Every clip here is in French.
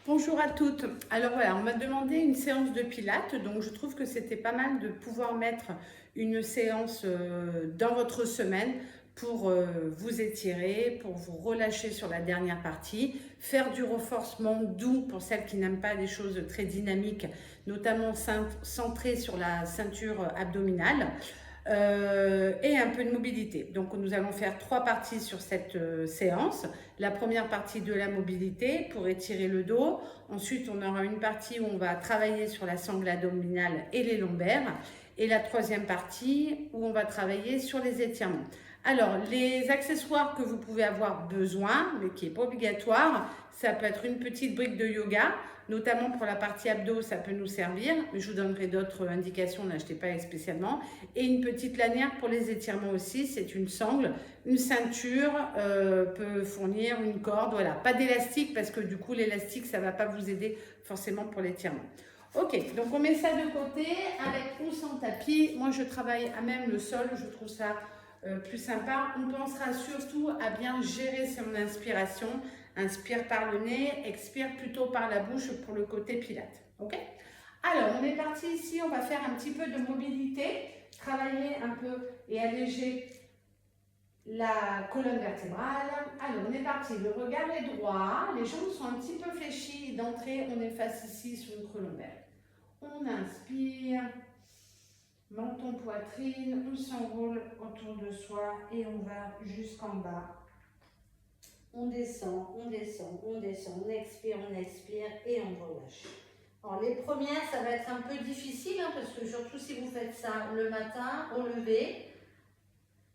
Bonjour à toutes. Alors voilà, on m'a demandé une séance de pilates, donc je trouve que c'était pas mal de pouvoir mettre une séance dans votre semaine pour vous étirer, pour vous relâcher sur la dernière partie, faire du renforcement doux pour celles qui n'aiment pas des choses très dynamiques, notamment centrées sur la ceinture abdominale. Et un peu de mobilité. Donc nous allons faire 3 parties sur cette séance. La première partie de la mobilité pour étirer le dos. Ensuite, on aura une partie où on va travailler sur la sangle abdominale et les lombaires. Et la troisième partie où on va travailler sur les étirements. Alors, les accessoires que vous pouvez avoir besoin, mais qui n'est pas obligatoire, ça peut être une petite brique de yoga, notamment pour la partie abdos, ça peut nous servir. Mais je vous donnerai d'autres indications, n'achetez pas spécialement. Et une petite lanière pour les étirements aussi, c'est une sangle. Une ceinture peut fournir une corde, voilà. Pas d'élastique parce que du coup l'élastique ça ne va pas vous aider forcément pour l'étirement. Ok, donc on met ça de côté avec ou sans tapis. Moi je travaille à même le sol, je trouve ça plus sympa. On pensera surtout à bien gérer son inspiration. Inspire par le nez, expire plutôt par la bouche pour le côté pilate. Ok? Alors on est parti ici, on va faire un petit peu de mobilité, travailler un peu et alléger la colonne vertébrale. Alors, on est parti. Le regard est droit. Les jambes sont un petit peu fléchies. D'entrée, on efface ici sur notre lombaire. On inspire. Menton, poitrine. On s'enroule autour de soi et on va jusqu'en bas. On descend, on descend, on descend. On expire et on relâche. Alors, les premières, ça va être un peu difficile parce que surtout si vous faites ça le matin, au lever.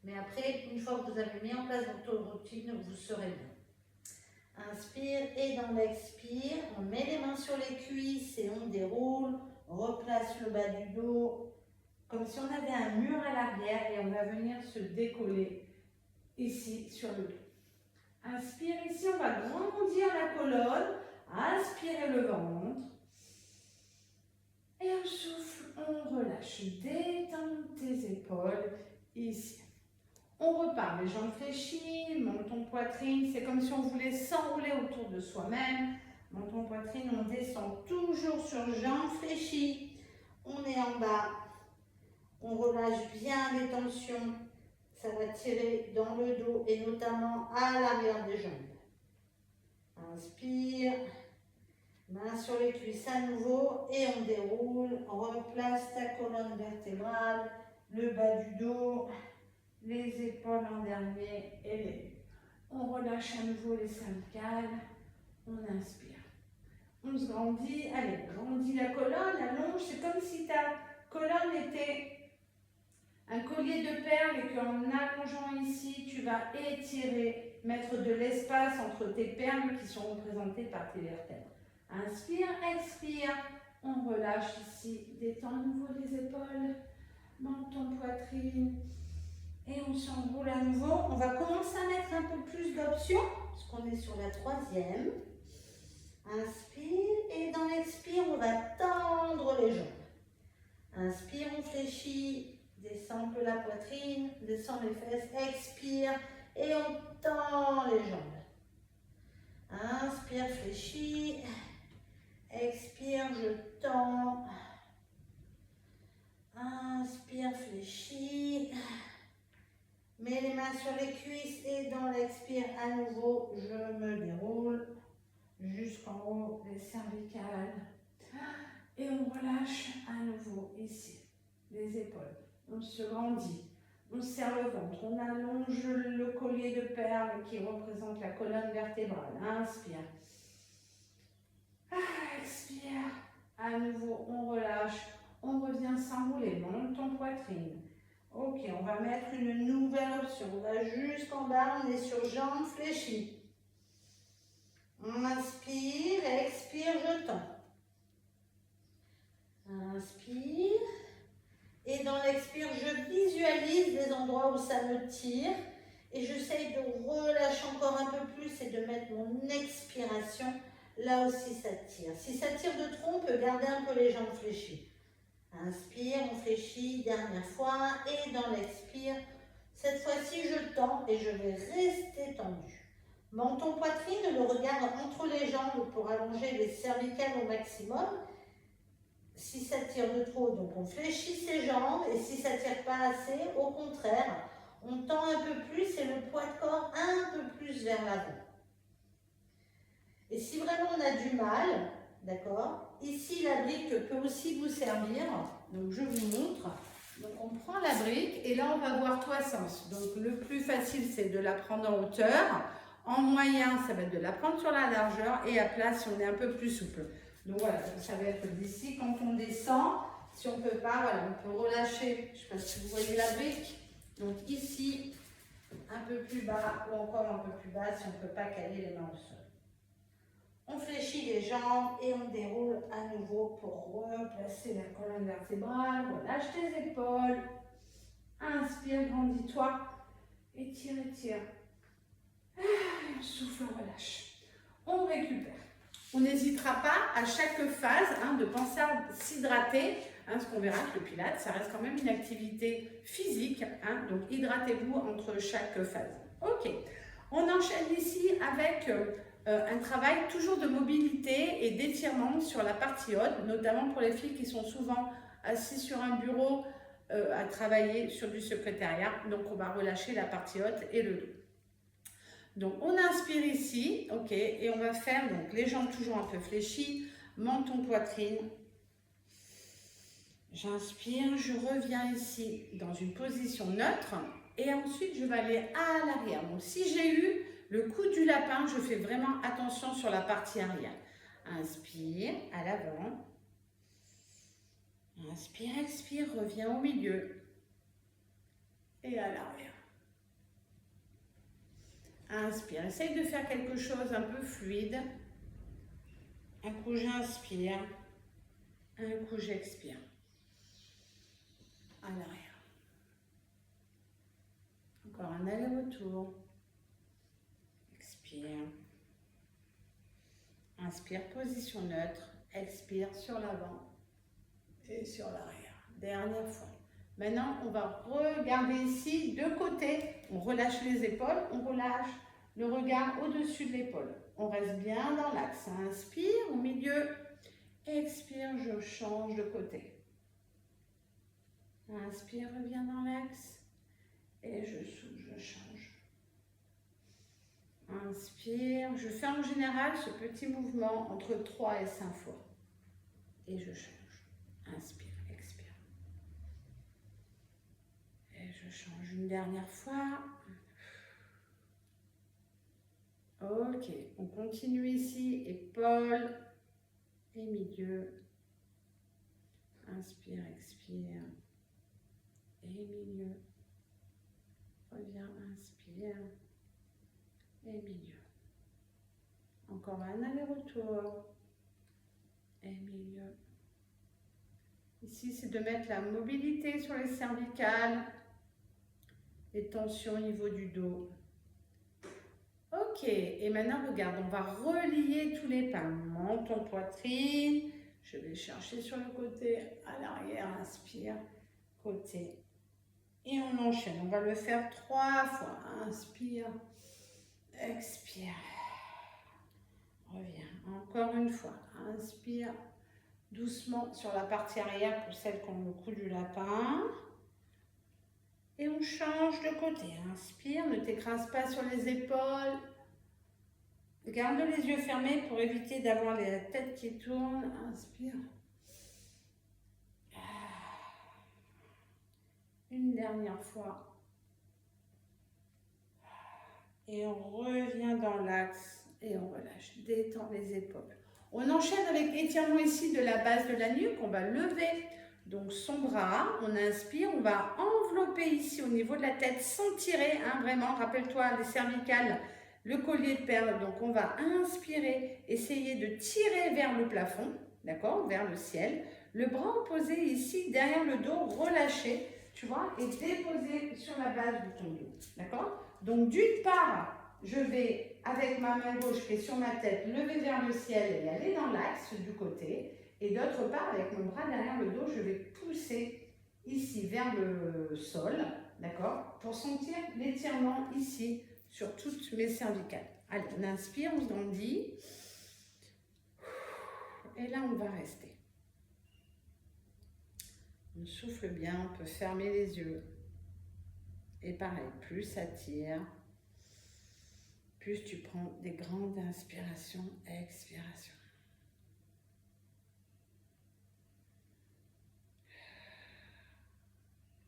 Mais après, une fois que vous avez mis en place votre routine, vous serez bien. Inspire et dans l'expire, on met les mains sur les cuisses et on déroule. On replace le bas du dos comme si on avait un mur à l'arrière et on va venir se décoller ici sur le dos. Inspire ici, on va grandir la colonne. Aspirez le ventre. Et on souffle, on relâche. Détends tes épaules ici. On repart, les jambes fléchies, menton, poitrine, c'est comme si on voulait s'enrouler autour de soi-même. Menton, poitrine, on descend toujours sur jambes fléchies. On est en bas, on relâche bien les tensions. Ça va tirer dans le dos et notamment à l'arrière des jambes. Inspire, main sur les cuisses à nouveau et on déroule. On replace ta colonne vertébrale, le bas du dos. Les épaules en dernier et les nues. On relâche à nouveau les cervicales. On inspire. On se grandit. Allez, grandis la colonne, allonge. C'est comme si ta colonne était un collier de perles et qu'en allongeant ici, tu vas étirer, mettre de l'espace entre tes perles qui sont représentées par tes vertèbres. Inspire, expire. On relâche ici. Détends à nouveau les épaules, menton, poitrine. Et on s'enroule à nouveau. On va commencer à mettre un peu plus d'options, parce qu'on est sur la troisième. Inspire, et dans l'expire, on va tendre les jambes. Inspire, on fléchit, descend un peu la poitrine, descend les fesses, expire, et on tend les jambes. Inspire, fléchis, expire, je tends. Inspire, fléchis. Mets les mains sur les cuisses et dans l'expire à nouveau, je me déroule jusqu'en haut des cervicales. Et on relâche à nouveau ici, les épaules. On se grandit, on serre le ventre, on allonge le collier de perles qui représente la colonne vertébrale. Inspire. Expire. À nouveau, on relâche. On revient s'enrouler, menton, poitrine. Ok, on va mettre une nouvelle option. On va jusqu'en bas, on est sur jambes fléchies. On inspire, expire, je tends. Inspire. Et dans l'expire, je visualise les endroits où ça me tire. Et j'essaye de relâcher encore un peu plus et de mettre mon expiration. Là aussi, ça tire. Si ça tire de trop, on peut garder un peu les jambes fléchies. Inspire, on fléchit, dernière fois, et dans l'expire, cette fois-ci je tends et je vais rester tendu. Menton poitrine, le regard entre les jambes pour allonger les cervicales au maximum. Si ça tire de trop, donc on fléchit ses jambes, et si ça tire pas assez, au contraire, on tend un peu plus et le poids de corps un peu plus vers l'avant. Et si vraiment on a du mal, d'accord, ici la brique peut aussi vous servir, donc je vous montre. Donc on prend la brique et là on va voir trois sens. Donc le plus facile c'est de la prendre en hauteur, en moyen ça va être de la prendre sur la largeur et à plat si on est un peu plus souple. Donc voilà, ça va être d'ici quand on descend, si on ne peut pas, voilà, on peut relâcher, je ne sais pas si vous voyez la brique, donc ici un peu plus bas ou encore un peu plus bas si on ne peut pas caler les mains au sol. On fléchit les jambes et on déroule à nouveau pour replacer la colonne vertébrale. Relâche tes épaules. Inspire, grandis-toi. Étire, étire. On souffle, on relâche. On récupère. On n'hésitera pas à chaque phase de penser à s'hydrater. Ce qu'on verra que le Pilates, ça reste quand même une activité physique. Donc hydratez-vous entre chaque phase. Ok. On enchaîne ici avec un travail toujours de mobilité et d'étirement sur la partie haute, notamment pour les filles qui sont souvent assises sur un bureau à travailler sur du secrétariat. Donc on va relâcher la partie haute et le dos. Donc on inspire ici, ok, et on va faire donc les jambes toujours un peu fléchies, menton, poitrine. J'inspire, je reviens ici dans une position neutre et ensuite je vais aller à l'arrière. Donc si j'ai eu le coup du lapin, je fais vraiment attention sur la partie arrière. Inspire, à l'avant. Inspire, expire, reviens au milieu. Et à l'arrière. Inspire, essaye de faire quelque chose un peu fluide. Un coup j'inspire, un coup j'expire. À l'arrière. Encore un aller-retour. Expire. Inspire, position neutre. Expire sur l'avant et sur l'arrière. Dernière fois. Maintenant, on va regarder ici de côté. On relâche les épaules, on relâche le regard au-dessus de l'épaule. On reste bien dans l'axe. Inspire au milieu. Expire, je change de côté. Inspire, reviens dans l'axe. Et je souffle, je change. Inspire. Je fais en général ce petit mouvement entre 3 et 5 fois. Et je change. Inspire, expire. Et je change une dernière fois. Ok, on continue ici. Épaules et milieu. Inspire, expire. Et milieu. Reviens, inspire. Et milieu. Encore un aller-retour. Et milieu. Ici, c'est de mettre la mobilité sur les cervicales. Les tensions au niveau du dos. Ok, et maintenant, regarde, on va relier tous les pas. Menton, poitrine. Je vais chercher sur le côté, à l'arrière, inspire, côté. Et on enchaîne, on va le faire 3 fois. Inspire, expire. Reviens, encore une fois. Inspire, doucement sur la partie arrière pour celles qui ont le cou du lapin. Et on change de côté. Inspire, ne t'écrase pas sur les épaules. Garde les yeux fermés pour éviter d'avoir la tête qui tourne. Inspire. Une dernière fois. Et on revient dans l'axe et on relâche. Détend les épaules. On enchaîne avec l'étirement ici de la base de la nuque. On va lever donc son bras. On inspire. On va envelopper ici au niveau de la tête sans tirer. Vraiment, rappelle-toi les cervicales. Le collier de perles, donc on va inspirer, essayer de tirer vers le plafond, d'accord, vers le ciel. Le bras opposé ici, derrière le dos, relâché, tu vois, et déposé sur la base de ton dos, d'accord. Donc d'une part, je vais, avec ma main gauche qui est sur ma tête, lever vers le ciel et aller dans l'axe du côté. Et d'autre part, avec mon bras derrière le dos, je vais pousser ici vers le sol, d'accord, pour sentir l'étirement ici, sur toutes mes cervicales. Allez, on inspire, on se grandit. Et là, on va rester. On souffle bien, on peut fermer les yeux. Et pareil, plus ça tire, plus tu prends des grandes inspirations, expirations.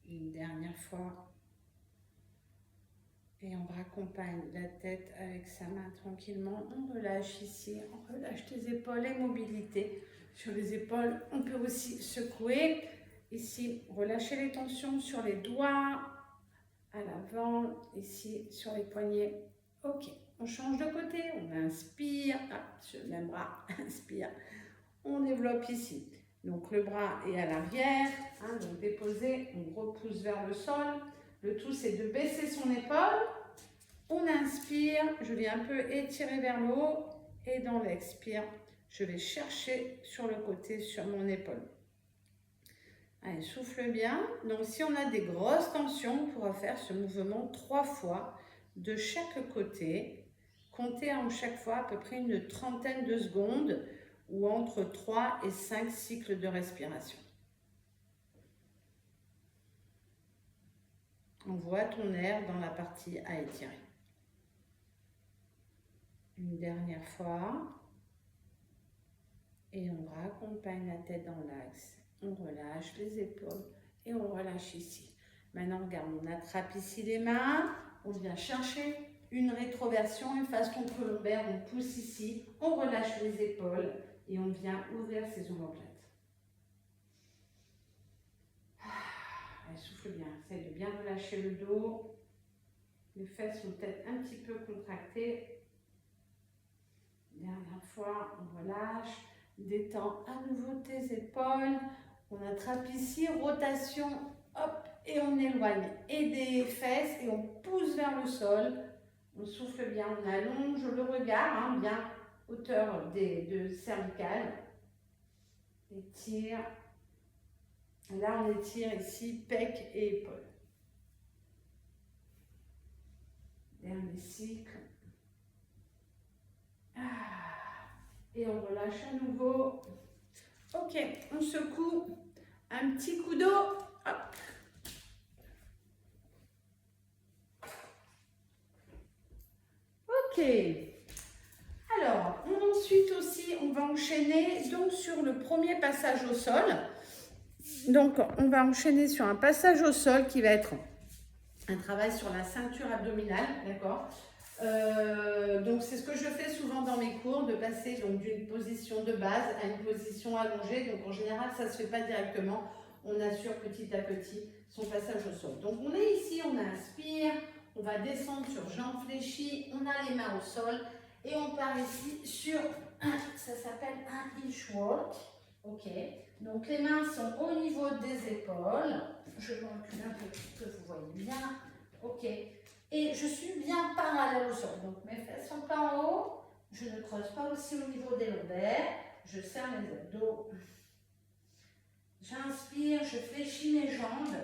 Une dernière fois. Et on raccompagne la tête avec sa main tranquillement. On relâche ici, on relâche tes épaules et mobilité. Sur les épaules, on peut aussi secouer. Ici, relâchez les tensions sur les doigts, à l'avant, ici, sur les poignets. Ok, on change de côté, on inspire, sur le même bras, inspire. On développe ici. Donc le bras est à l'arrière, donc déposé, on repousse vers le sol. Le tout, c'est de baisser son épaule. On inspire, je vais un peu étirer vers le haut. Et dans l'expire, je vais chercher sur le côté, sur mon épaule. Allez, souffle bien. Donc, si on a des grosses tensions, on pourra faire ce mouvement 3 fois de chaque côté. Comptez en chaque fois à peu près une trentaine de secondes ou entre 3 et 5 cycles de respiration. Envoie ton air dans la partie à étirer. Une dernière fois. Et on raccompagne la tête dans l'axe. On relâche les épaules et on relâche ici. Maintenant, regarde, on attrape ici les mains. On vient chercher une rétroversion, une façon colombaire. On pousse ici. On relâche les épaules et on vient ouvrir ses omoplates. Souffle bien. Essaye de bien relâcher le dos. Les fesses sont peut-être un petit peu contractées. Dernière fois, on relâche. Détends à nouveau tes épaules. On attrape ici, rotation, hop, et on éloigne. Et des fesses, et on pousse vers le sol. On souffle bien, on allonge le regard, bien hauteur de cervicales. Étire. Là, on étire ici, pec et épaules. Dernier cycle. Et on relâche à nouveau. Ok, on secoue. Un petit coup d'eau. Hop. Ok. Alors, ensuite aussi, on va enchaîner donc sur le premier passage au sol. Donc, on va enchaîner sur un passage au sol qui va être un travail sur la ceinture abdominale, d'accord ? Donc c'est ce que je fais souvent dans mes cours, de passer donc d'une position de base à une position allongée. Donc en général, ça ne se fait pas directement. On assure petit à petit son passage au sol. Donc on est ici, on inspire, on va descendre sur jambes fléchies, on a les mains au sol et on part ici sur, ça s'appelle un inchwalk. Ok, donc les mains sont au niveau des épaules. Je me recule un peu pour que vous voyez bien. Ok. Et je suis bien parallèle au sol. Donc mes fesses sont pas en haut. Je ne creuse pas aussi au niveau des lombaires. Je serre mes abdos. J'inspire, je fléchis mes jambes.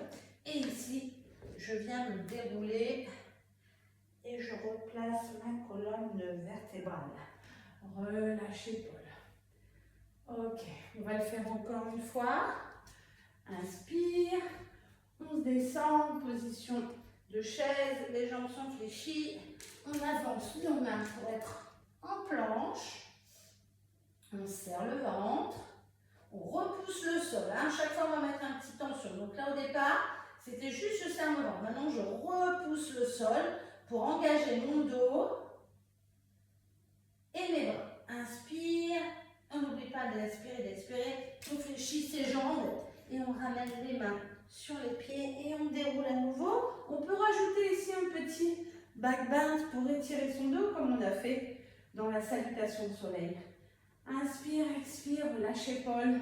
Et ici, je viens me dérouler. Et je replace ma colonne vertébrale. Relâche l'épaule. Ok, on va le faire encore une fois. Inspire. On se descend, position de chaise, les jambes sont fléchies, on avance nos mains pour être en planche, on serre le ventre, on repousse le sol, chaque fois on va mettre un petit tension. Donc là au départ, c'était juste je serre le ventre, maintenant je repousse le sol pour engager mon dos et mes bras. Inspire, on n'oublie pas d'expirer, on fléchit ses jambes et on ramène les mains sur les pieds et on déroule à nouveau. On peut rajouter ici un petit back bend pour étirer son dos comme on a fait dans la salutation de soleil. Inspire, expire, relâche l'épaule.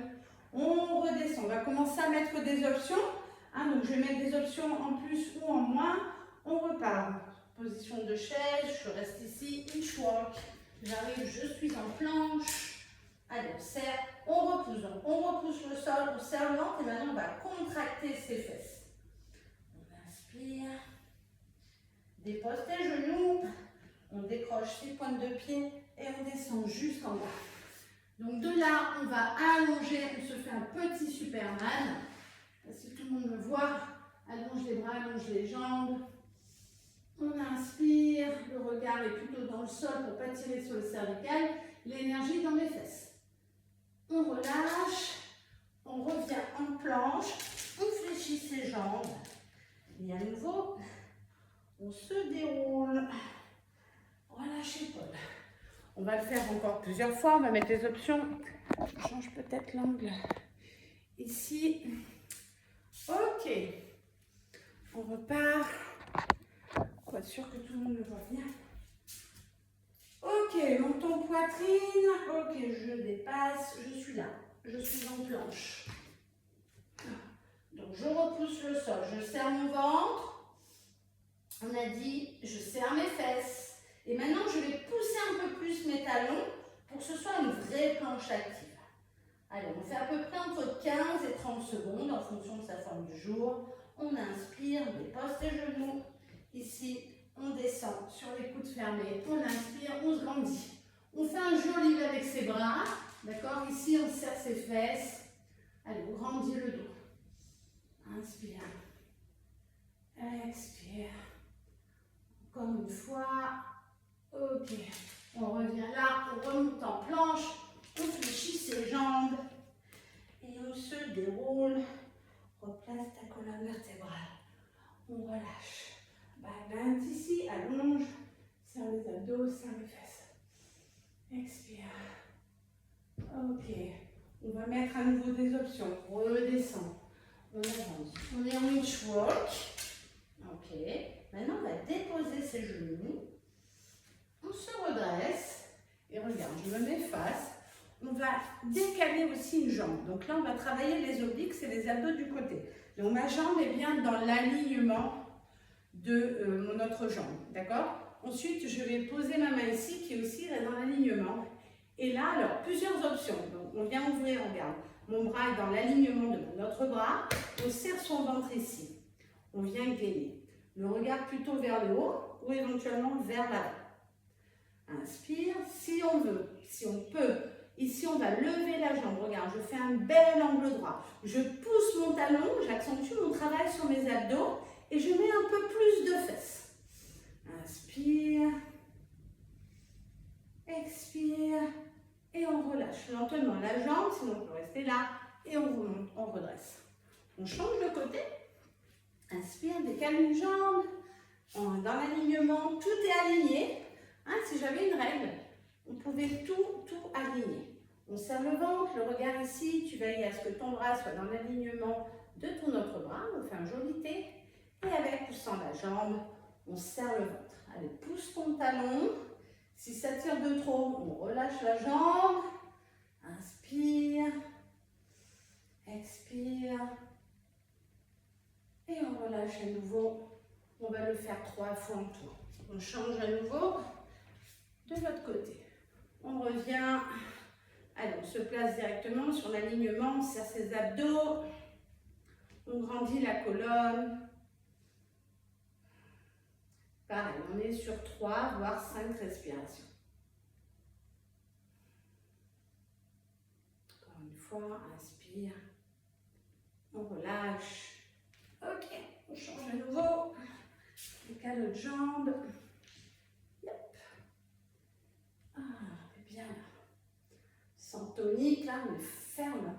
On redescend. On va commencer à mettre des options. Donc je vais mettre des options en plus ou en moins. On repart. Position de chaise, je reste ici, inchwalk. J'arrive, je suis en planche. Allez, on serre, on repousse le sol, on serre le ventre et maintenant on va contracter ses fesses. On inspire, dépose tes genoux, On décroche 6 pointes de pied et on descend jusqu'en bas. Donc de là, on va allonger, on se fait un petit Superman. Si tout le monde me voit, allonge les bras, allonge les jambes. On inspire, le regard est plutôt dans le sol pour ne pas tirer sur le cervical. L'énergie dans les fesses. On relâche, on revient en planche, on fléchit ses jambes. Et à nouveau, on se déroule. Relâche l'épaule. On va le faire encore plusieurs fois. On va mettre les options. Je change peut-être l'angle. Ici. Ok. On repart. Pour être sûr que tout le monde le voit bien. Ok, menton poitrine. Ok, je dépasse. Je suis là. Je suis en planche. Donc je repousse le sol. Je serre mon ventre. On a dit, je serre mes fesses. Et maintenant, je vais pousser un peu plus mes talons pour que ce soit une vraie planche active. Allez, on fait à peu près entre 15 et 30 secondes en fonction de sa forme du jour. On inspire, on dépose les genoux. Ici, on descend sur les coudes fermés. On inspire, on se grandit. On fait un joli avec ses bras. D'accord? Ici, on serre ses fesses. Allez, on grandit le dos. Inspire. Expire. Encore une fois. Ok. On revient là, on remonte en planche. On fléchit ses jambes. Et on se déroule. Replace ta colonne vertébrale. On relâche. Balance ici, allonge. Serre les abdos, serre les fesses. Expire. Ok. On va mettre à nouveau des options. Redescend. On avance. On est en inchwalk. Ok. Maintenant, on va déposer ses genoux. On se redresse. Et regarde, je me mets face. On va décaler aussi une jambe. Donc là, on va travailler les obliques et les abdos du côté. Donc ma jambe est bien dans l'alignement de mon autre jambe. D'accord? Ensuite, je vais poser ma main ici qui est aussi dans l'alignement. Et là, alors, plusieurs options. Donc, on vient ouvrir, regarde. Mon bras est dans l'alignement de mon autre bras. On serre son ventre ici. On vient gainer. Le regard plutôt vers le haut ou éventuellement vers l'avant. Inspire, si on veut, si on peut. Ici, on va lever la jambe. Regarde, je fais un bel angle droit. Je pousse mon talon, j'accentue mon travail sur mes abdos et je mets un peu plus de fesses. Inspire. Expire. Et on relâche lentement la jambe, sinon on peut rester là. Et on remonte, on redresse. On change de côté. Inspire, décale une jambe. Dans l'alignement, tout est aligné. Hein, si j'avais une règle, on pouvait tout aligner. On serre le ventre, le regard ici, tu veilles à ce que ton bras soit dans l'alignement de ton autre bras. On fait un joli T. Et avec poussant la jambe, on serre le ventre. Allez, pousse ton talon. Si ça tire de trop, on relâche la jambe. Inspire. Expire. Et on relâche à nouveau. On va le faire 3 fois en tout. On change à nouveau de l'autre côté. On revient. Allez, on se place directement sur l'alignement. On serre ses abdos. On grandit la colonne. Pareil, on est sur 3, voire 5 respirations. Encore une fois, inspire. On relâche. Ok, on change à nouveau. Décale l'autre jambe. Yep. Ah, bien. Sans tonique, là, on est ferme.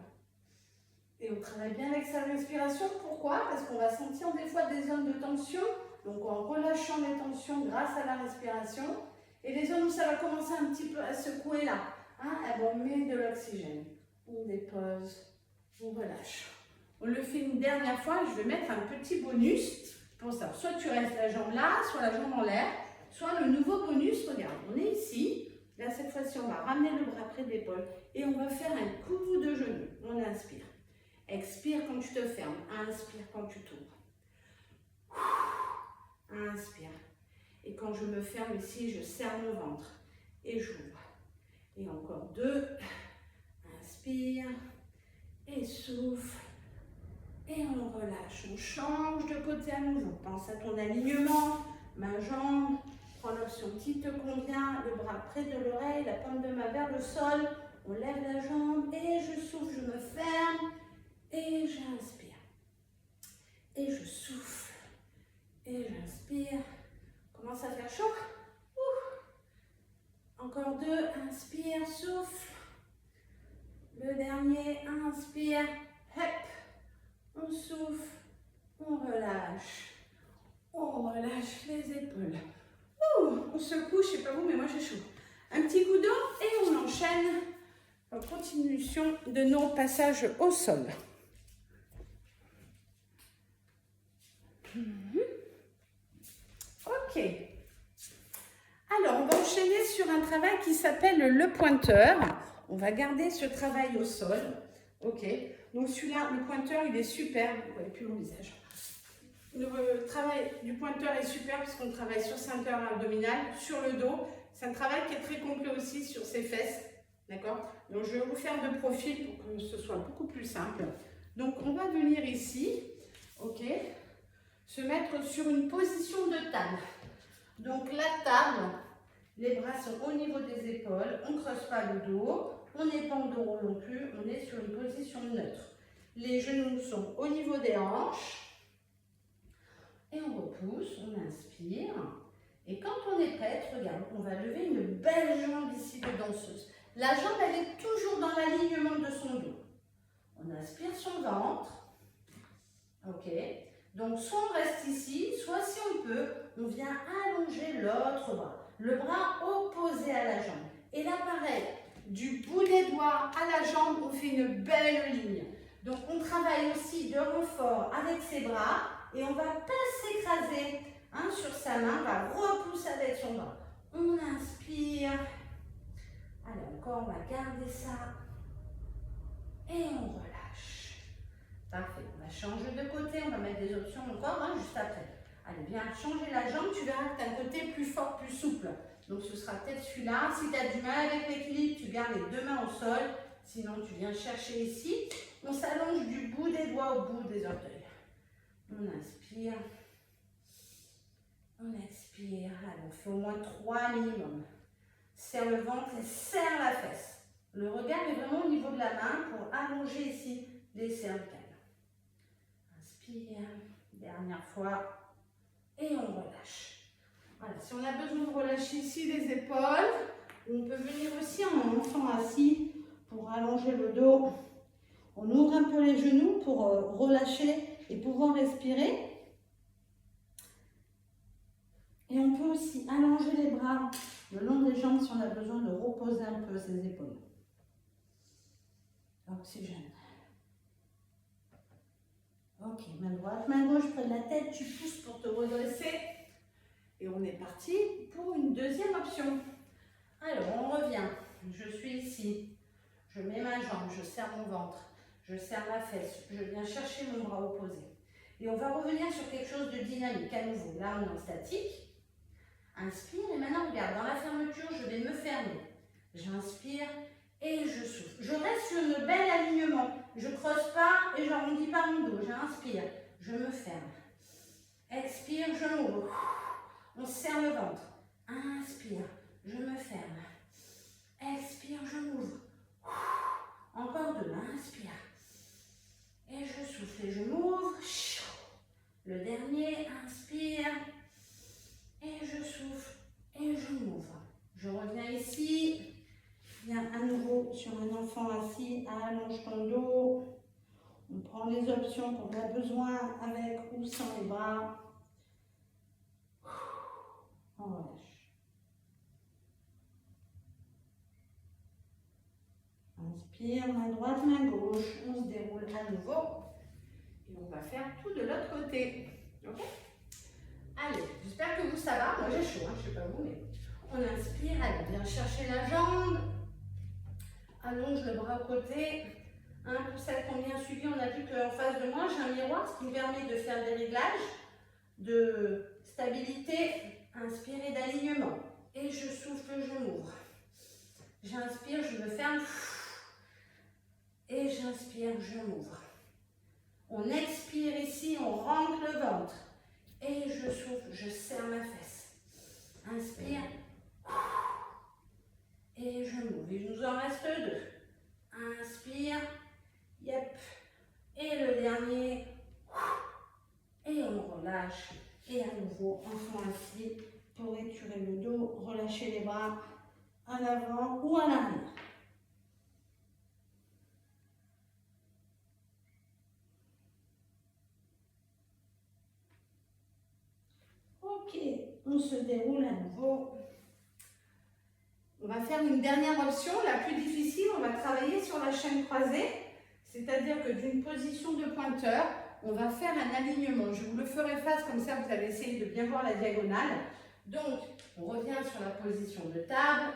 Et on travaille bien avec sa respiration. Pourquoi? Parce qu'on va sentir des fois des zones de tension. Donc en relâchant les tensions grâce à la respiration. Et les zones où ça va commencer un petit peu à secouer là, hein, elles vont mettre de l'oxygène. On dépose, on relâche. On le fait une dernière fois. Je vais mettre un petit bonus pour ça. Soit tu restes la jambe là, soit la jambe en l'air. Soit le nouveau bonus, regarde, on est ici. Là, cette fois-ci, on va ramener le bras près de l'épaule. Et on va faire un coup de genou. On inspire. Expire quand tu te fermes. Inspire quand tu t'ouvres. Inspire. Et quand je me ferme ici, je serre mon ventre. Et j'ouvre. Et encore 2. Inspire. Et souffle. Et on relâche. On change de côté à nouveau. Pense à ton alignement. Ma jambe. prends l'option qui te convient, le bras près de l'oreille, la paume de main vers le sol. On lève la jambe et je souffle, je me ferme et j'inspire. Et je souffle et j'inspire. Commence à faire chaud. Encore 2, inspire, souffle. Le dernier, inspire, hop. On souffle, on relâche. On relâche les épaules. On secoue, je ne sais pas vous, mais moi j'ai chaud. Un petit coup d'eau et on enchaîne en continuation de nos passages au sol. Ok. Alors, on va enchaîner sur un travail qui s'appelle le pointeur. On va garder ce travail au sol. Ok. Donc celui-là, le pointeur, il est super. Vous ne voyez plus mon visage. Le travail du pointeur est super parce qu'on travaille sur ceinture abdominale, sur le dos. C'est un travail qui est très complet aussi sur ses fesses. D'accord? Donc je vais vous faire de profil pour que ce soit beaucoup plus simple. Donc on va venir ici, ok, se mettre sur une position de table. Donc la table, les bras sont au niveau des épaules, on ne creuse pas le dos, on n'est pas en dos rond non plus, on est sur une position neutre. Les genoux sont au niveau des hanches. Et on repousse, on inspire. Et quand on est prête, regarde, on va lever une belle jambe ici de danseuse. La jambe, elle est toujours dans l'alignement de son dos. On inspire son ventre. Ok. Donc, soit on reste ici, soit si on peut, on vient allonger l'autre bras. Le bras opposé à la jambe. Et là, pareil, du bout des doigts à la jambe, on fait une belle ligne. Donc, on travaille aussi de renfort avec ses bras. Et on ne va pas s'écraser sur sa main, on va repousser avec son bras. On inspire. Allez, encore, on va garder ça. Et on relâche. Parfait. On va changer de côté, on va mettre des options encore juste après. Allez, viens changer la jambe, tu verras que tu as un côté plus fort, plus souple. Donc ce sera peut-être celui-là. Si tu as du mal avec l'équilibre, tu gardes les 2 mains au sol. Sinon, tu viens chercher ici. On s'allonge du bout des doigts au bout des orteils. On inspire, on expire. Allez, on fait au moins 3 minimum. Serre le ventre et serre la fesse. Le regard est vraiment au niveau de la main pour allonger ici les cervicales. Inspire, dernière fois, et on relâche. Voilà, si on a besoin de relâcher ici les épaules, on peut venir aussi en enfant assis pour allonger le dos. On ouvre un peu les genoux pour relâcher et pouvoir respirer. Et on peut aussi allonger les bras le long des jambes si on a besoin de reposer un peu ses épaules. Oxygène. Ok, main droite, main gauche près de la tête, tu pousses pour te redresser. Et on est parti pour une deuxième option. Alors, on revient. Je suis ici. Je mets ma jambe, je serre mon ventre. Je serre ma fesse, je viens chercher mon bras opposé. Et on va revenir sur quelque chose de dynamique à nouveau. Là, on est en statique. Inspire et maintenant, regarde, dans la fermeture, je vais me fermer. J'inspire et je souffle. Je reste sur le bel alignement. Je ne creuse pas et je n'arrondis pas mon dos. J'inspire, je me ferme. Expire, je m'ouvre. On serre le ventre. Inspire, je me ferme. Expire, je m'ouvre. Encore 2, inspire. Et je souffle et je m'ouvre. Le dernier, inspire. Et je souffle et je m'ouvre. Je reviens ici. Viens à nouveau sur un enfant assis. Allonge ton dos. On prend les options qu'on a besoin avec ou sans les bras. On relâche. Inspire, main droite, main gauche. On se déroule à nouveau. Et on va faire tout de l'autre côté. Ok? Allez, j'espère que vous ça va. Moi j'ai chaud, je ne sais pas vous, mais on inspire. Allez, viens chercher la jambe. Allonge le bras au côté. Pour celles qui ont bien suivi, on a vu qu'en face de moi, j'ai un miroir, ce qui me permet de faire des réglages de stabilité. Inspire et d'alignement. Et je souffle, je m'ouvre. J'inspire, je me ferme. Et j'inspire, je m'ouvre. On expire ici, on rentre le ventre. Et je souffle, je serre ma fesse. Inspire. Et je m'ouvre. Il nous en reste 2. Inspire. Yep. Et le dernier. Et on relâche. Et à nouveau, enfant assis pour étirer le dos, relâcher les bras à l'avant ou à l'arrière. Ok, on se déroule à nouveau. On va faire une dernière option, la plus difficile. On va travailler sur la chaîne croisée, c'est-à-dire que d'une position de pointeur, on va faire un alignement. Je vous le ferai face, comme ça vous allez essayer de bien voir la diagonale. Donc, on revient sur la position de table,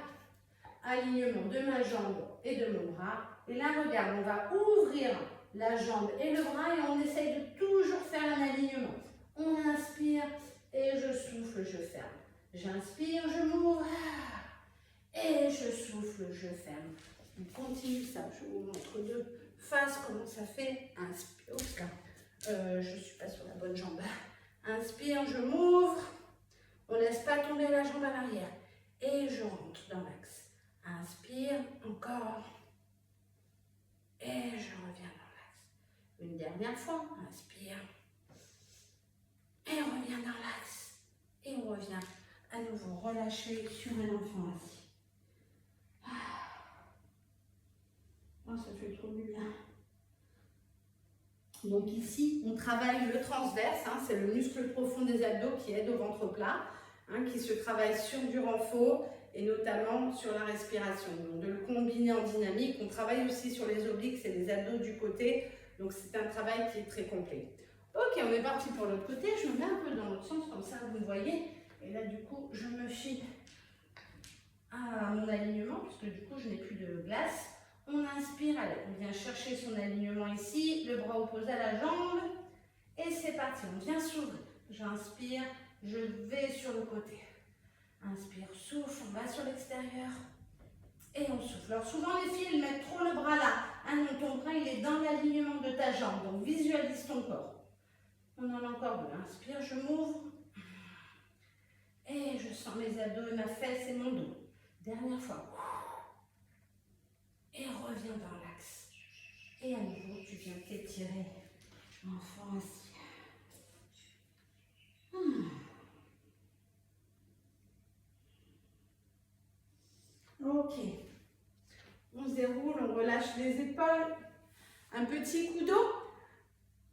alignement de ma jambe et de mon bras. Et là, regarde, on va ouvrir la jambe et le bras et on essaye de toujours faire un alignement. On inspire et je souffle, je ferme. J'inspire, je m'ouvre et je souffle, je ferme. On continue ça, je vous montre de face comment ça fait. Inspire, je ne suis pas sur la bonne jambe. Inspire, je m'ouvre. On ne laisse pas tomber la jambe à l'arrière. Et je rentre dans l'axe. Inspire, encore. Et je reviens dans l'axe. Une dernière fois, inspire. Et on revient dans l'axe. Et on revient à nouveau relâcher sur un enfant assis. Oh, ça fait trop du bien. Donc ici, on travaille le transverse, hein, c'est le muscle profond des abdos qui aide au ventre plat, hein, qui se travaille sur du renfort et notamment sur la respiration. Donc de le combiner en dynamique, on travaille aussi sur les obliques, c'est les abdos du côté, donc c'est un travail qui est très complet. Ok, on est parti pour l'autre côté, je me mets un peu dans l'autre sens, comme ça vous me voyez, et là du coup, je me fie à mon alignement, puisque du coup, je n'ai plus de glace. On inspire, allez, on vient chercher son alignement ici, le bras opposé à la jambe. Et c'est parti, on vient s'ouvrir. J'inspire, je vais sur le côté. Inspire, souffle, on va sur l'extérieur. Et on souffle. Alors souvent les filles, elles mettent trop le bras là. Ah non, ton bras, il est dans l'alignement de ta jambe. Donc visualise ton corps. On en a encore 2. Inspire, je m'ouvre. Et je sens mes abdos et ma fesse et mon dos. Dernière fois. Et reviens dans l'axe. Et à nouveau, tu viens t'étirer. Enfant assis. Ok. On se déroule, on relâche les épaules. Un petit coup d'eau.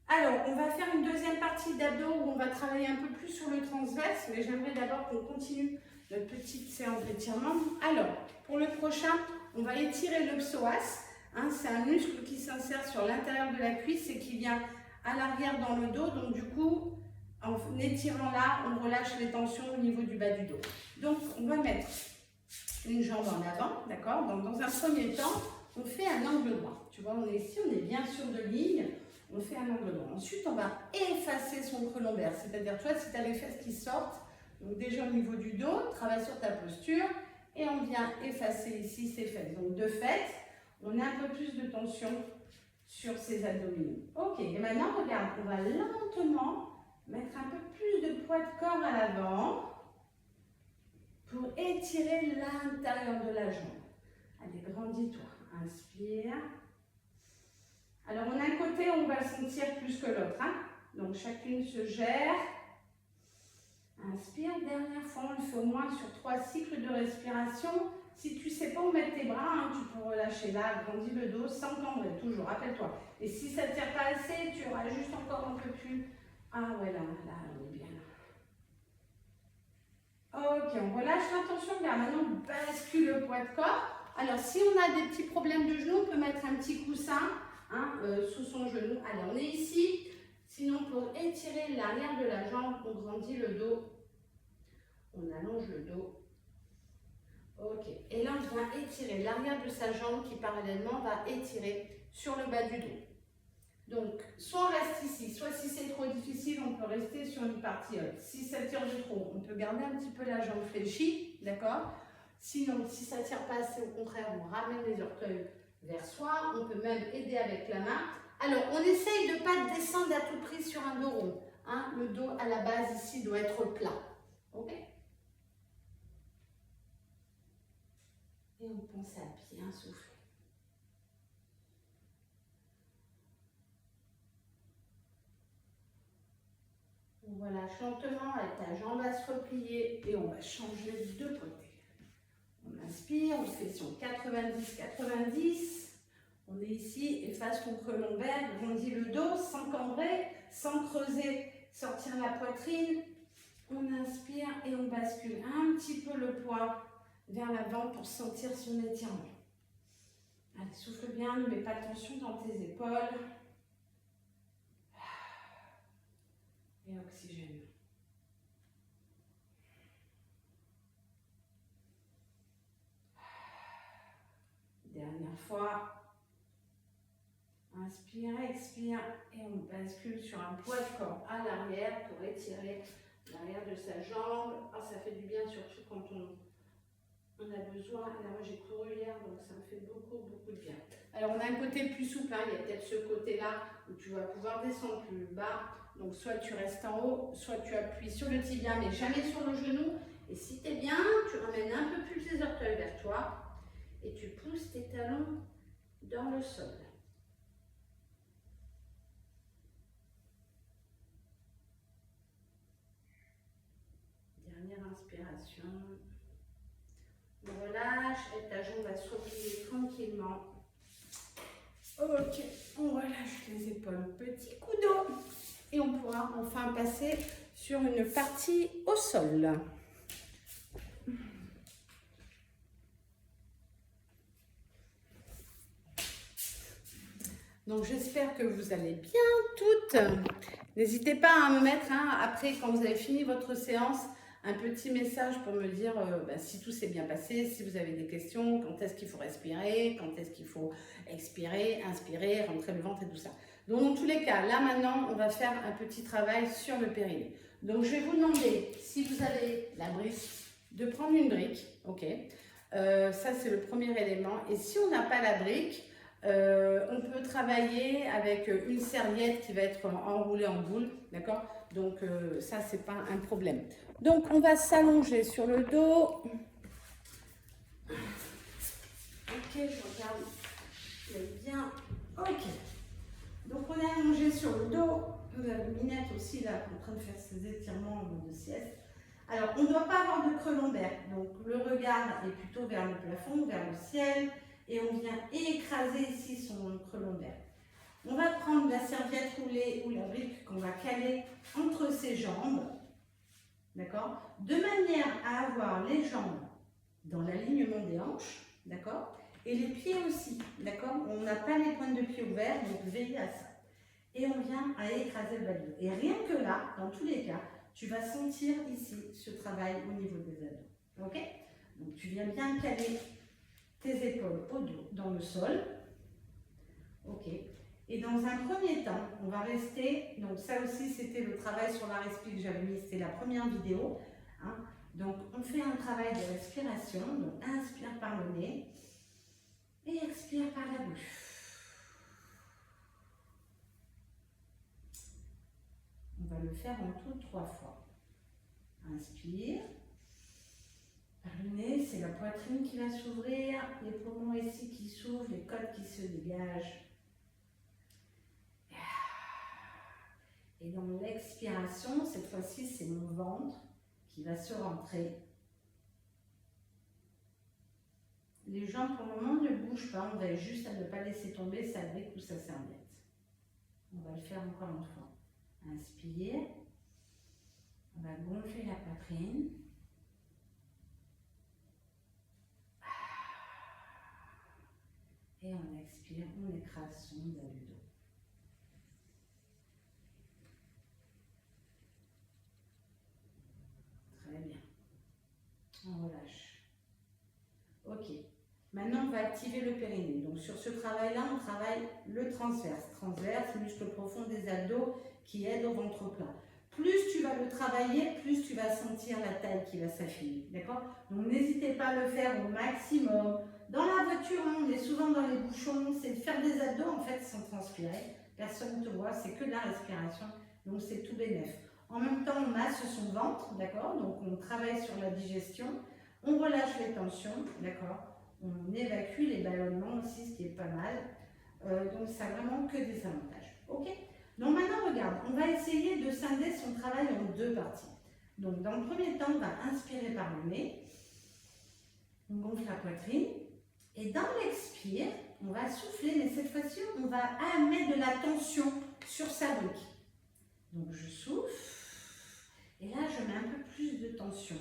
Alors, on va faire une deuxième partie d'abdos où on va travailler un peu plus sur le transverse, mais j'aimerais d'abord qu'on continue notre petite séance d'étirement. Alors, pour le prochain, on va étirer le psoas. Hein, c'est un muscle qui s'insère sur l'intérieur de la cuisse et qui vient à l'arrière dans le dos. Donc, du coup, en étirant là, on relâche les tensions au niveau du bas du dos. Donc, on va mettre une jambe en avant, d'accord? Donc, dans un premier temps, on fait un angle droit. Tu vois, on est ici, on est bien sûr de ligne. On fait un angle droit. Ensuite, on va effacer son creux lombaire. C'est-à-dire, toi, si tu as les fesses qui sortent, donc déjà au niveau du dos, travaille sur ta posture et on vient effacer ici ses fesses. Donc, de fait, on a un peu plus de tension sur ses abdominaux. Ok, et maintenant, regarde, on va lentement mettre un peu plus de poids de corps à l'avant pour étirer l'intérieur de la jambe. Allez, grandis-toi. Inspire. Alors, on a un côté où on va le sentir plus que l'autre. Hein? Donc, chacune se gère. Inspire. Dernière fois, on le fait au moins sur 3 cycles de respiration. Si tu ne sais pas où mettre tes bras, hein, tu peux relâcher là, agrandis le dos, sans cambrer, toujours, rappelle-toi. Et si ça ne tire pas assez, tu auras juste encore un peu plus. Ah ouais, là, on est bien là. Ok, on relâche l'attention. Regarde, maintenant, on bascule le poids de corps. Alors, si on a des petits problèmes de genoux, on peut mettre un petit coussin. Hein, sous son genou. Allez, on est ici. Sinon, pour étirer l'arrière de la jambe, on grandit le dos. On allonge le dos. Ok. Et là, on vient étirer l'arrière de sa jambe qui, parallèlement, va étirer sur le bas du dos. Donc, soit on reste ici, soit si c'est trop difficile, on peut rester sur une partie haute. Si ça tire de trop, on peut garder un petit peu la jambe fléchie, d'accord? Sinon, si ça ne tire pas assez, au contraire, on ramène les orteils vers soi, on peut même aider avec la main. Alors, on essaye de ne pas descendre à tout prix sur un dos rond. Hein? Le dos, à la base, ici, doit être plat. Ok? Et on pense à bien souffler. On relâche lentement et ta jambe va se replier et on va changer de côté. On inspire, on fait son 90-90. On est ici, efface ton creux lombaire, grandis le dos sans cambrer, sans creuser, sortir la poitrine. On inspire et on bascule un petit peu le poids vers l'avant pour sentir son étirement. Allez, souffle bien, ne mets pas de tension dans tes épaules. Et oxygène. Dernière fois. Inspire, expire et on bascule sur un poids de corps à l'arrière pour étirer l'arrière de sa jambe. Oh, ça fait du bien surtout quand on a besoin. Là, moi j'ai couru hier donc ça me fait beaucoup de bien. Alors on a un côté plus souple, hein. Il y a peut-être ce côté-là où tu vas pouvoir descendre plus bas. Donc soit tu restes en haut, soit tu appuies sur le tibia mais jamais sur le genou. Et si tu es bien, tu ramènes un peu plus tes orteils vers toi et tu pousses tes talons dans le sol. Dernière inspiration. On relâche et ta jambe va se replier tranquillement. Ok, on relâche les épaules, petit coup d'eau. Et on pourra enfin passer sur une partie au sol. Donc j'espère que vous allez bien toutes. N'hésitez pas à me mettre, après quand vous avez fini votre séance, un petit message pour me dire si tout s'est bien passé, si vous avez des questions, quand est-ce qu'il faut respirer, quand est-ce qu'il faut expirer, inspirer, rentrer le ventre et tout ça. Donc dans tous les cas, là maintenant, on va faire un petit travail sur le périnée. Donc je vais vous demander, si vous avez la brique, de prendre une brique, ok. Ça c'est le premier élément. Et si on n'a pas la brique, on peut travailler avec une serviette qui va être enroulée en boule, d'accord? Donc ça, c'est pas un problème. Donc on va s'allonger sur le dos. Ok, je regarde. Bien. Ok. Donc on est allongé sur le dos. Vous avez Minette aussi là, en train de faire ses étirements de sieste. Alors, on ne doit pas avoir de creux lombaire. Donc le regard est plutôt vers le plafond, vers le ciel. Et on vient écraser ici son creux lombaire. On va prendre la serviette roulée ou la brique qu'on va caler entre ses jambes, d'accord, de manière à avoir les jambes dans l'alignement des hanches, d'accord, et les pieds aussi, d'accord. On n'a pas les pointes de pied ouvertes, donc veillez à ça. Et on vient à écraser le bas du dos. Et rien que là, dans tous les cas, tu vas sentir ici ce travail au niveau des abdos, ok. Donc tu viens bien caler tes épaules au dos, dans le sol. Ok. Et dans un premier temps, on va rester, donc ça aussi c'était le travail sur la respiration que j'avais mis, c'était la première vidéo. Donc on fait un travail de respiration, donc inspire par le nez et expire par la bouche. On va le faire en tout 3 fois. Inspire. Par le nez, c'est la poitrine qui va s'ouvrir, les poumons ici qui s'ouvrent, les côtes qui se dégagent. Et dans l'expiration, cette fois-ci, c'est mon ventre qui va se rentrer. Les jambes, pour le moment, ne bougent pas. On va juste à ne pas laisser tomber sa brique ou sa serviette. On va le faire encore une fois. Inspire. On va gonfler la poitrine. Et on expire, on écrase son bas du dos. Très bien. On relâche. Ok. Maintenant, on va activer le périnée. Donc, sur ce travail-là, on travaille le transverse. Transverse, muscle profond des abdos qui aide au ventre plat. Plus tu vas le travailler, plus tu vas sentir la taille qui va s'affiner. D'accord? Donc, n'hésitez pas à le faire au maximum. Dans la voiture, on est souvent dans les bouchons. C'est de faire des abdos, en fait, sans transpirer. Personne ne te voit, c'est que de la respiration. Donc, c'est tout bénef. En même temps, on masse son ventre, d'accord? Donc, on travaille sur la digestion. On relâche les tensions, d'accord? On évacue les ballonnements aussi, ce qui est pas mal. Donc ça n'a vraiment que des avantages. Ok. Donc maintenant, regarde, on va essayer de scinder son travail en deux parties. Donc dans le premier temps, on va inspirer par le nez. On gonfle la poitrine. Et dans l'expire, on va souffler, mais cette fois-ci, on va mettre de la tension sur sa brique. Donc je souffle. Et là, je mets un peu plus de tension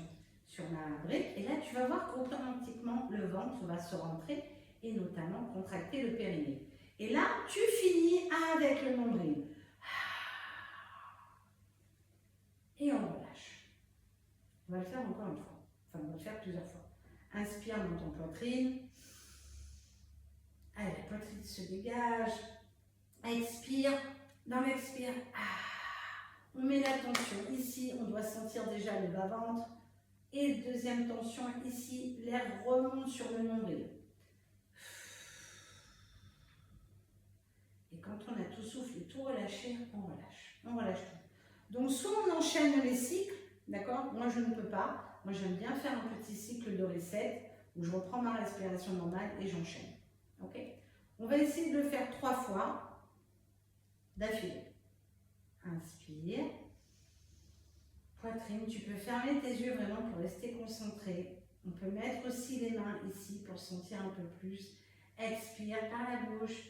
sur ma brique. Et là, tu vas voir qu'automatiquement, le ventre va se rentrer et notamment contracter le périnée. Et là, tu finis avec le nombril. Et on relâche. On va le faire encore une fois. Enfin, on va le faire plusieurs fois. Inspire dans ton poitrine. Allez, la poitrine se dégage. Expire. Dans l'expire, on met la tension. Ici, on doit sentir déjà le bas-ventre. Et deuxième tension, ici, l'air remonte sur le nombril. Et quand on a tout soufflé, tout relâché, on relâche. On relâche tout. Donc, soit on enchaîne les cycles, d'accord? Moi, je ne peux pas. Moi, j'aime bien faire un petit cycle de reset où je reprends ma respiration normale et j'enchaîne. Ok? On va essayer de le faire 3 fois d'affilée. Inspire. Poitrine, tu peux fermer tes yeux vraiment pour rester concentré. On peut mettre aussi les mains ici pour sentir un peu plus. Expire par la bouche.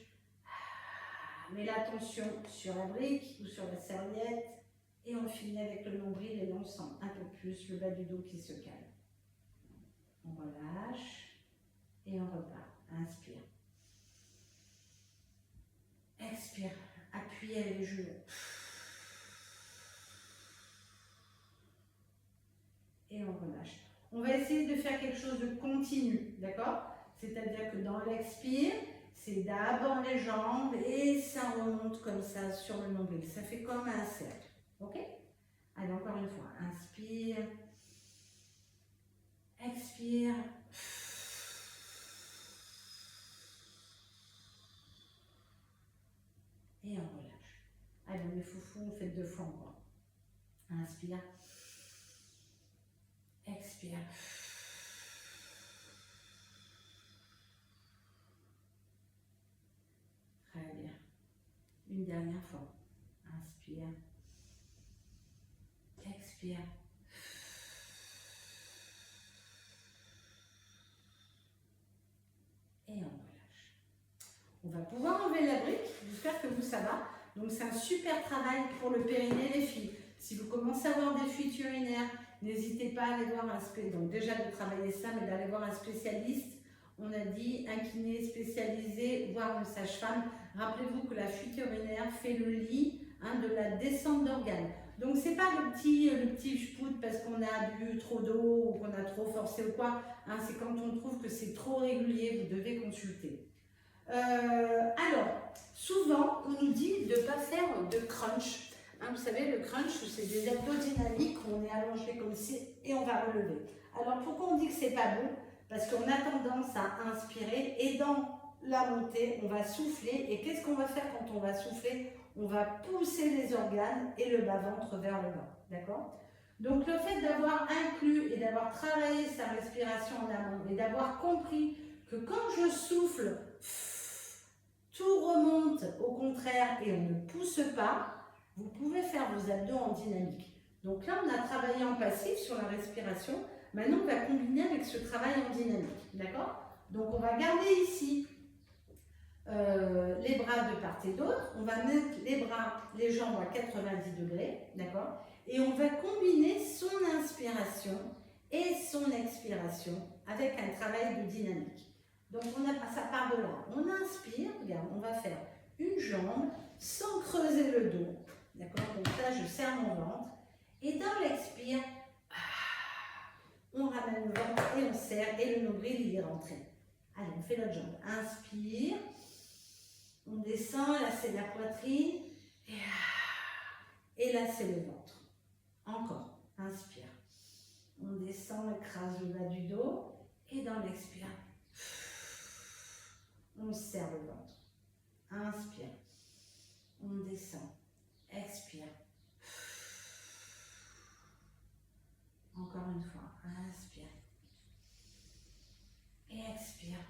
Mets la tension sur la brique ou sur la serviette. Et on finit avec le nombril et là on sent un peu plus le bas du dos qui se calme. On relâche et on repart. Inspire. Expire. Appuyez les genoux. Et on relâche. On va essayer de faire quelque chose de continu, d'accord? C'est-à-dire que dans l'expire, c'est d'abord les jambes et ça remonte comme ça sur le nombril. Ça fait comme un cercle, ok? Allez, encore une fois. Inspire. Expire. Et on relâche. Allez, mes foufous, on fait 2 fois encore. Inspire. Expire. Très bien. Une dernière fois. Inspire. Expire. Et on relâche. On va pouvoir enlever la brique. J'espère que vous, ça va. Donc, c'est un super travail pour le périnée, les filles. Si vous commencez à avoir des fuites urinaires, n'hésitez pas à aller voir un spécialiste. Donc, déjà de travailler ça, mais d'aller voir un spécialiste. On a dit un kiné spécialisé, voire une sage-femme. Rappelez-vous que la fuite urinaire fait le lit de la descente d'organes. Donc, c'est pas le petit spout parce qu'on a bu trop d'eau ou qu'on a trop forcé ou quoi. C'est quand on trouve que c'est trop régulier, vous devez consulter. Alors, souvent, on nous dit de ne pas faire de crunch. Vous savez, le crunch, c'est des abdos dynamiques où on est allongé comme ci et on va relever. Alors, pourquoi on dit que c'est pas bon? Parce qu'on a tendance à inspirer et dans la montée, on va souffler. Et qu'est-ce qu'on va faire quand on va souffler? On va pousser les organes et le bas-ventre vers le bas. D'accord? Donc, le fait d'avoir inclus et d'avoir travaillé sa respiration en amont et d'avoir compris que quand je souffle, tout remonte au contraire et on ne pousse pas, vous pouvez faire vos abdos en dynamique. Donc là, on a travaillé en passif sur la respiration. Maintenant, on va combiner avec ce travail en dynamique. D'accord? Donc, on va garder ici les bras de part et d'autre. On va mettre les jambes à 90 degrés. D'accord? Et on va combiner son inspiration et son expiration avec un travail de dynamique. Donc, ça part de là. On inspire, regarde, on va faire une jambe sans creuser le dos. D'accord? Donc là, je serre mon ventre. Et dans l'expire, on ramène le ventre et on serre. Et le nombril, il est rentré. Allez, on fait l'autre jambe. Inspire. On descend. Là, c'est la poitrine. Et là, c'est le ventre. Encore. Inspire. On descend, écrase le bas du dos. Et dans l'expire, on serre le ventre. Inspire. On descend. Expire. Encore une fois. Inspire. Et expire.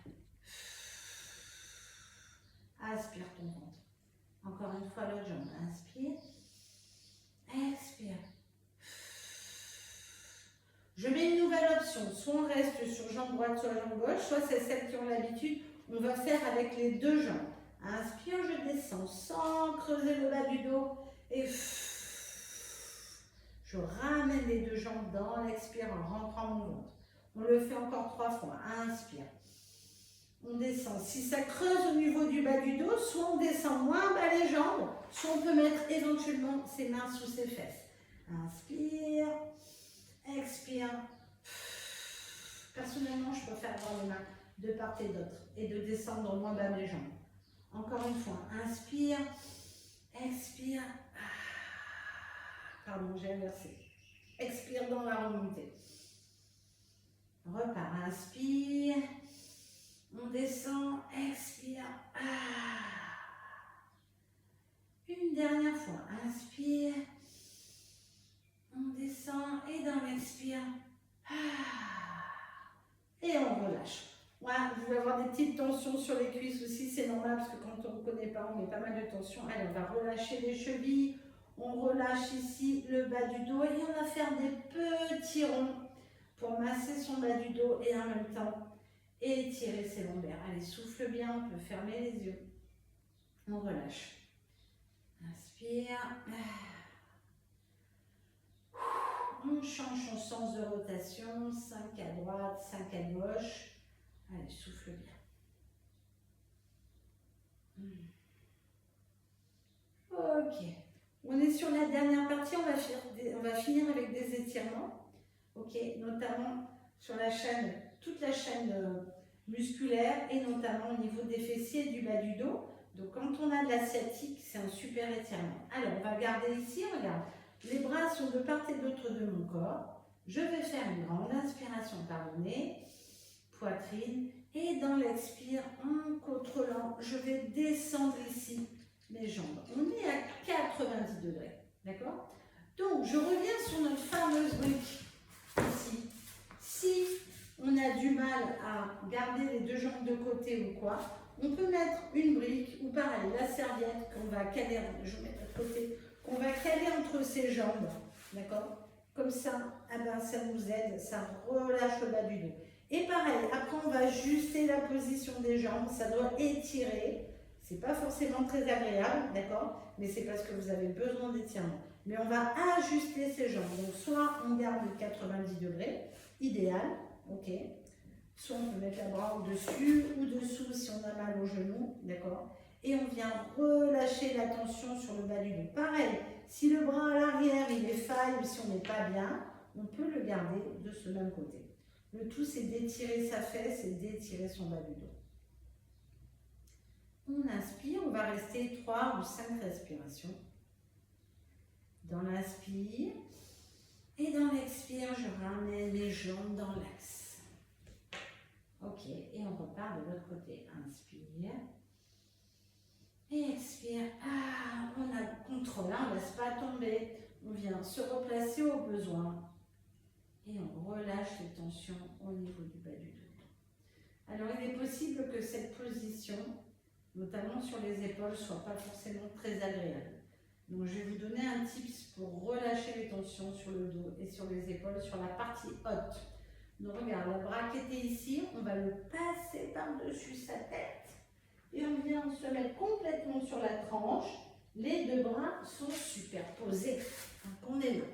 aspire ton ventre. Encore une fois, l'autre jambe. Inspire. Expire. Je mets une nouvelle option. Soit on reste sur jambe droite, soit jambe gauche, soit c'est celles qui ont l'habitude. On va faire avec les deux jambes. Inspire, je descends sans creuser le bas du dos. Et je ramène les deux jambes dans l'expire en rentrant mon ventre. On le fait encore 3 fois. Inspire. On descend. Si ça creuse au niveau du bas du dos, soit on descend moins bas les jambes, soit on peut mettre éventuellement ses mains sous ses fesses. Inspire. Expire. Personnellement, je préfère avoir les mains de part et d'autre et de descendre moins bas les jambes. Encore une fois, inspire, expire. Pardon, j'ai inversé. Expire dans la remontée. Repart, inspire. On descend, expire. Une dernière fois, inspire. On descend et dans l'expire. Et on relâche. Voilà, vous pouvez avoir des petites tensions sur les cuisses aussi, c'est normal parce que quand on ne connaît pas, on met pas mal de tension. Allez, on va relâcher les chevilles, on relâche ici le bas du dos et on va faire des petits ronds pour masser son bas du dos et en même temps étirer ses lombaires. Allez, souffle bien, on peut fermer les yeux. On relâche. Inspire. On change son sens de rotation, 5 à droite, 5 à gauche. Allez, souffle bien. Ok. On est sur la dernière partie, on va finir avec des étirements. Ok, notamment sur la chaîne, toute la chaîne musculaire et notamment au niveau des fessiers et du bas du dos. Donc quand on a de la sciatique, c'est un super étirement. Alors, on va garder ici, regarde. Les bras sont de part et d'autre de mon corps. Je vais faire une grande inspiration par le nez, poitrine, et dans l'expire, en contrôlant, je vais descendre ici mes jambes. On est à 90 degrés, d'accord? Donc, je reviens sur notre fameuse brique ici. Si on a du mal à garder les deux jambes de côté ou quoi, on peut mettre une brique ou pareil, la serviette qu'on va caler, je mets de côté, qu'on va caler entre ses jambes, d'accord? Comme ça, eh ben, ça nous aide, ça relâche le bas du dos. Et pareil, après on va ajuster la position des jambes, ça doit étirer. C'est pas forcément très agréable, d'accord? Mais c'est parce que vous avez besoin d'étirement. Mais on va ajuster ses jambes. Donc soit on garde les 90 degrés, idéal, ok? Soit on peut mettre la bras au-dessus ou dessous si on a mal au genou, d'accord? Et on vient relâcher la tension sur le bas du dos. Pareil, si le bras à l'arrière il est faille ou si on n'est pas bien, on peut le garder de ce même côté. Le tout c'est d'étirer sa fesse et d'étirer son bas du dos. On inspire, on va rester 3 ou 5 respirations. Dans l'inspire et dans l'expire, je ramène les jambes dans l'axe. Ok, et on repart de l'autre côté. Inspire. Et expire. On a le contrôle, on ne laisse pas tomber. On vient se replacer au besoin. Et on relâche les tensions au niveau du bas du dos. Alors, il est possible que cette position, notamment sur les épaules, soit pas forcément très agréable. Donc, je vais vous donner un tips pour relâcher les tensions sur le dos et sur les épaules, sur la partie haute. Donc, regarde, le bras qui était ici, on va le passer par-dessus sa tête. Et on vient se mettre complètement sur la tranche. Les deux bras sont superposés. Donc, on est là.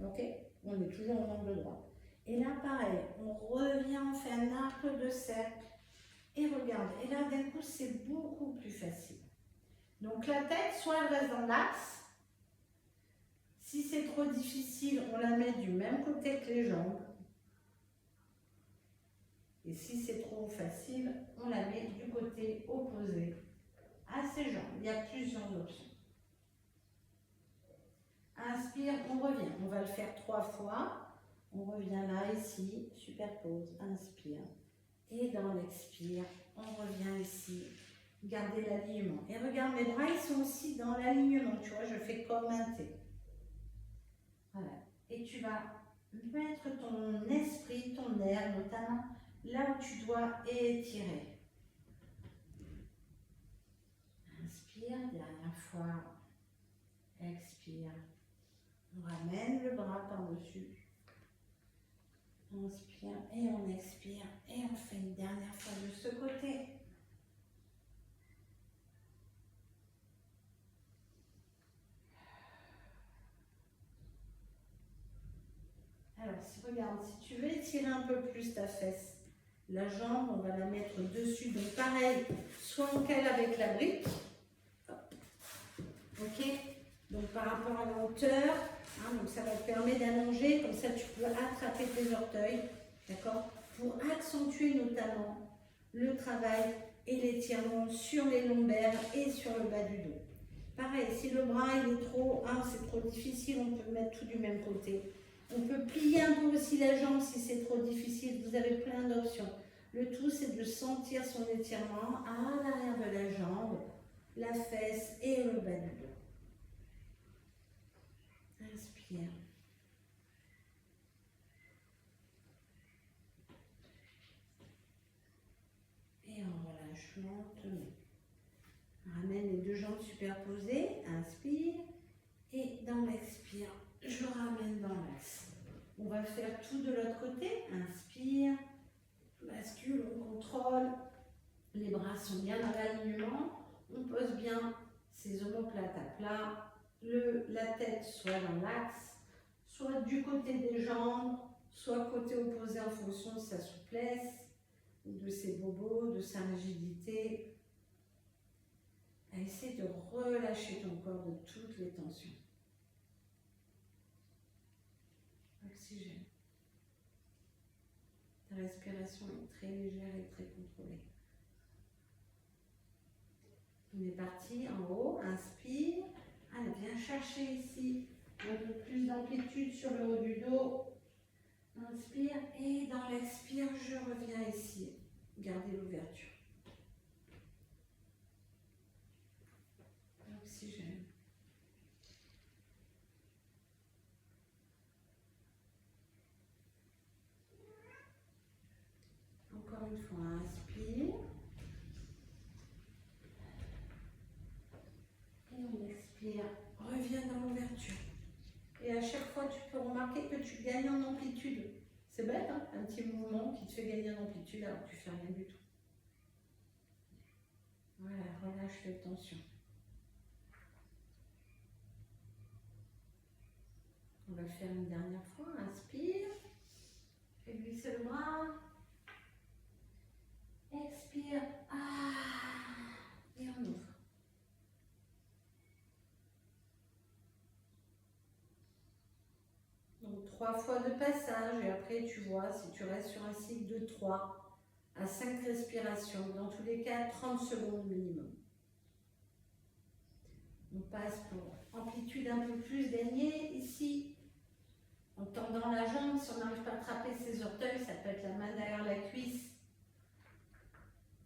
Ok? On est toujours en angle droit. Et là, pareil, on revient, on fait un arc de cercle. Et regarde, et là, d'un coup, c'est beaucoup plus facile. Donc, la tête, soit elle reste dans l'axe. Si c'est trop difficile, on la met du même côté que les jambes. Et si c'est trop facile, on la met du côté opposé à ses jambes. Il y a plusieurs options. Inspire, on revient. On va le faire 3 fois. On revient là, ici, superpose, inspire. Et dans l'expire, on revient ici. Gardez l'alignement. Et regarde, mes bras, ils sont aussi dans l'alignement. Tu vois, je fais comme un T. Voilà. Et tu vas mettre ton esprit, ton air, notamment là où tu dois étirer. fois. Expire. On ramène le bras par-dessus. On inspire et on expire. Et on fait une dernière fois de ce côté. Alors, regarde, si tu veux étirer un peu plus ta fesse, la jambe, on va la mettre dessus. Donc, pareil, soit on cale avec la brique. Ok? Donc, par rapport à la hauteur, hein, donc ça va te permettre d'allonger. Comme ça, tu peux attraper tes orteils. D'accord? Pour accentuer notamment le travail et l'étirement sur les lombaires et sur le bas du dos. Pareil, si le bras il est trop, hein, c'est trop difficile, on peut mettre tout du même côté. On peut plier un peu aussi la jambe si c'est trop difficile, vous avez plein d'options. Le tout, c'est de sentir son étirement à l'arrière de la jambe, la fesse et le bas du dos. Inspire. Et on relâche lentement. Ramène les deux jambes superposées, inspire. Et dans l'expire, je ramène dans l'axe. On va faire tout de l'autre côté. Inspire, bascule, on contrôle. Les bras sont bien dans l'alignement. On pose bien ses omoplates à plat. La tête soit dans l'axe, soit du côté des jambes, soit côté opposé en fonction de sa souplesse, de ses bobos, de sa rigidité. Essaie de relâcher ton corps de toutes les tensions. Oxygène. Ta respiration est très légère et très contrôlée. On est parti en haut, inspire. Allez, viens chercher ici un peu plus d'amplitude sur le haut du dos. Inspire et dans l'expire, je reviens ici. Gardez l'ouverture. Oxygène. Encore une fois, inspire. Et on expire. Reviens dans l'ouverture. Et à chaque fois, tu peux remarquer que tu gagnes en amplitude. C'est bête, hein? Un petit mouvement qui te fait gagner en amplitude alors que tu ne fais rien du tout. Voilà, relâche les tensions. On va le faire une dernière fois. Inspire. Fais glisser le bras. Expire. Et on ouvre. Donc 3 fois de passage et après tu vois si tu restes sur un cycle de 3 à 5 respirations. Dans tous les cas, 30 secondes minimum. On passe pour amplitude un peu plus gagnée ici. En tendant la jambe, si on n'arrive pas à attraper ses orteils, ça peut être la main derrière la cuisse,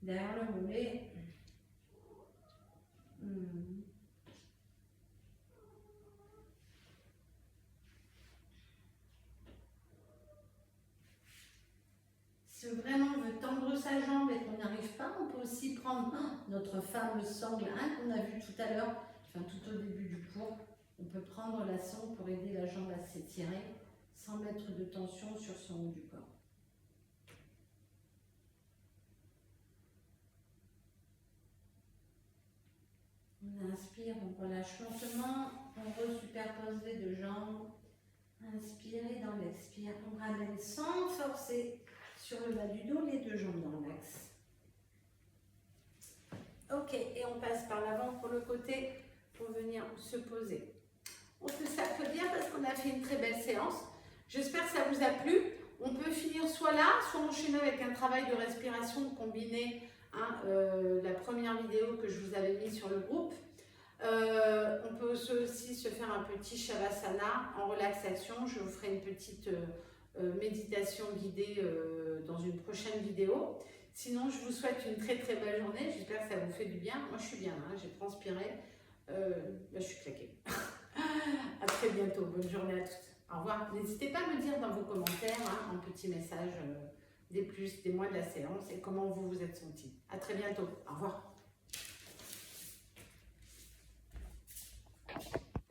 derrière le mollet. Si vraiment on veut tendre sa jambe et qu'on n'y arrive pas, on peut aussi prendre notre fameux sangle qu'on a vu tout à l'heure, enfin tout au début du cours. On peut prendre la sangle pour aider la jambe à s'étirer sans mettre de tension sur son haut du corps. On inspire, on relâche lentement, on resuperpose les deux jambes. Inspirez dans l'expire, on ramène sans forcer sur le bas du dos, les deux jambes dans l'axe. Ok, et on passe par l'avant pour le côté pour venir se poser. On peut s'applaudir parce qu'on a fait une très belle séance. J'espère que ça vous a plu. On peut finir soit là, soit enchaîner avec un travail de respiration combiné la première vidéo que je vous avais mise sur le groupe. On peut aussi se faire un petit Shavasana en relaxation. Je vous ferai une petite méditation guidée dans une prochaine vidéo. Sinon, je vous souhaite une très très belle journée. J'espère que ça vous fait du bien. Moi, je suis bien, j'ai transpiré. Je suis claquée. À très bientôt. Bonne journée à toutes. Au revoir. N'hésitez pas à me dire dans vos commentaires, un petit message des plus, des moins de la séance et comment vous vous êtes sentis. À très bientôt. Au revoir.